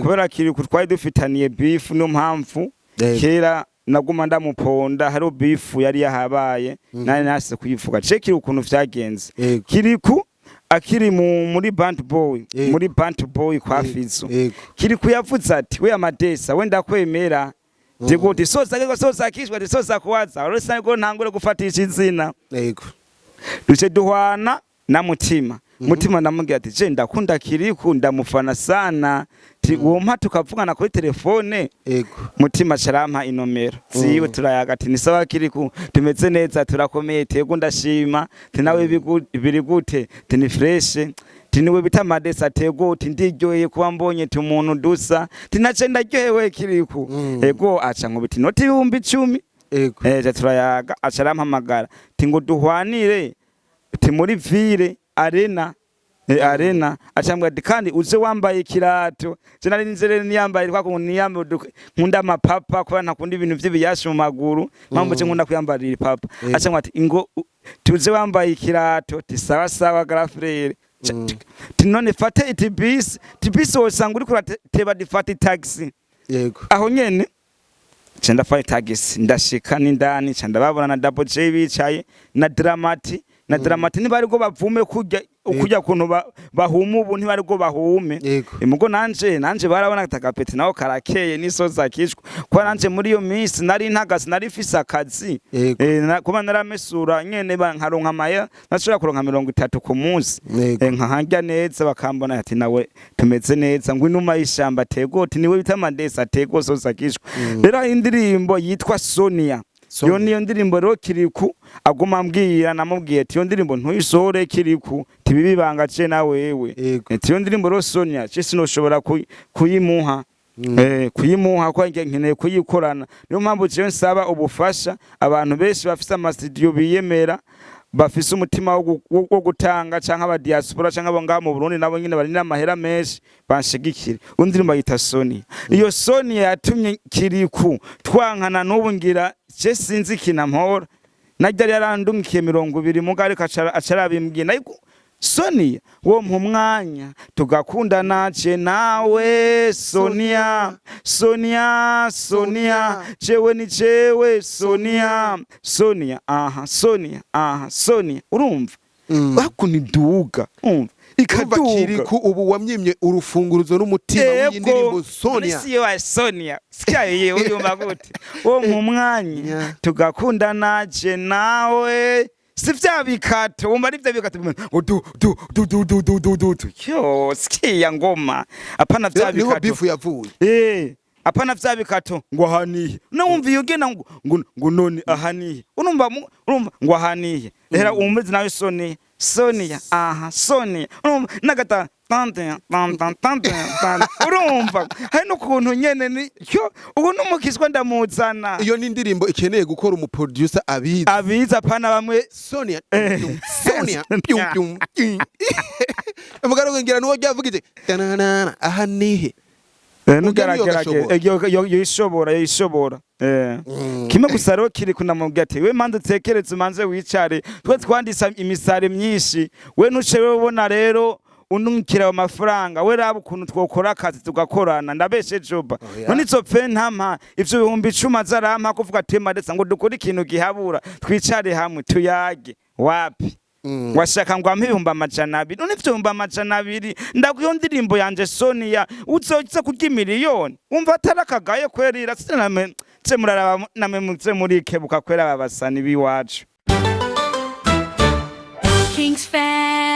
kubera Kirikou twari dufitaniye BIFF no mpamvu kera naguma ndamuponda hari BIFF yari yahabaye nari nase kuyivuga Kirikou ukuntu vyagenze Kirikou akiri muri band boy kwa Fizo Kirikou yavuze ati we amadesa wenda kwemera Diguti soza kishwa soza kuwaza urasa ngo ntangure gufatisha izina duce duhwana na mutima namubwira ati je ndakunda Kirikou ndamufana sana wompa tukavugana kuri telefone mutima carampa inomero ziwe turayaga ati nisawa Kirikou tumeze neza turakomeye tego ndashima tinawe biri gute tini fresh tiniwe bita madesa tego tindiryoye kuba mbonye tumuntu dusa tinace ndaryohewe Kirikou ego aca nkubiti noti 10,000 turayaga acarampamagara tingo duhwanire muri ville arena acambwa kandi uze wambaye kirato je nari nzere niyambaye kwa niyambaye nkunda amapapa kuba ntakunda ibintu vy'ibiyashu mu maguru mpamvu je nkunda kuyambarira papa acambwa ati ingo tuze wambaye kirato tisawa sawa grafrere tinone fate itibisi wosanga uri kurateba difati taxi aho nyene cenda fate taxi ndashika n'indani canda babona na double J bicaye na dramati ntibari go bavume kujya kuntu bahuma ubu ntibari go bahume imugo nanje barabona takapeti naho karakeye nisoza kishwa kwa nanje muri iyo minsi nari ntagasi nari fisa akazi kuba naramesura nyene nkaronka amaya nashobora kuronka 30 ku munsi nkahajya neza bakambona ati nawe tumeze neza ngo inuma y'ishamba tegoti niwe bita Mandesa tego soza kishwa rero indirimbo yitwa Sonia yo niyo ndirimbo rero Kirikou aguma ambwira namubwiye ati yo ndirimbo ntuyisore Kirikou tibibibanga ce na wewe ati yo ndirimbo rero Sonia ce sinoshobora kuyimuha kuyimuha kwa nkeneye kuyikorana niyo mpamvu je nsaba ubufasha abantu benshi bafise ama studio biyemera bafise umutima wo gutanga canka aba diaspora canka abo ngaha mu Burundi nabo nyine bari n'amahera menshi banshigikire undirimbo yita Sonia iyo Sonia yatumye Kirikou twankana n'ubu ngira je sinzi kinampora najya yarandungiye 20 mugari acarabimbwiye nayiko Sonia wo mwanya tugakunda nace nawe Sonia jewe ni jewe Sonia Sonia urumva bakuniduga umva ikaduga Kirikou ubu wamyimye urufunguruzo n'umutima w'indirimbo Sonia Sonia sikiye uyumva gute wo mwanya tugakunda nace nawe sivya bikato umva rivyo bikato yo sikia ngoma apana vya bikato niho BIFF yavuye apana vya bikato ngo haniye numva yogena ngo none ahaniye urumva ngo ahaniye rero umeze nawe Sonia Sonia nagata urumva hari n'ukuntu nyene ni yo ubu n'umukizwa ndamuzana iyo ni indirimbo ikeneye gukora umuproducer abiza apana bamwe Sonia amugaro ngira nuwo ryavugije aha nihe yishobora kimwe gusa rero Kirikou namubwira ati we manze utekereze manze wicare twe twandisa imisare myinshi we ntucewe ubona rero unukira amafaranga we raba ukuntu twokora akazi tugakorana ndabeshe joba none izo pe ntama ivyo 10,000 azarampa kuvuga ati Mandesa ngo dukora ikintu gihabura twicare hamwe tuyage wapi washaka ngo amihumba amajana 2 none ivyo 200 ndakuyo ndirimbo yanje Sonia uzoza kurya miliyoni umva atarakagaye kwerira siname ce muraraba namwe muze muri kebuka kwera babasani biwacu Kings fan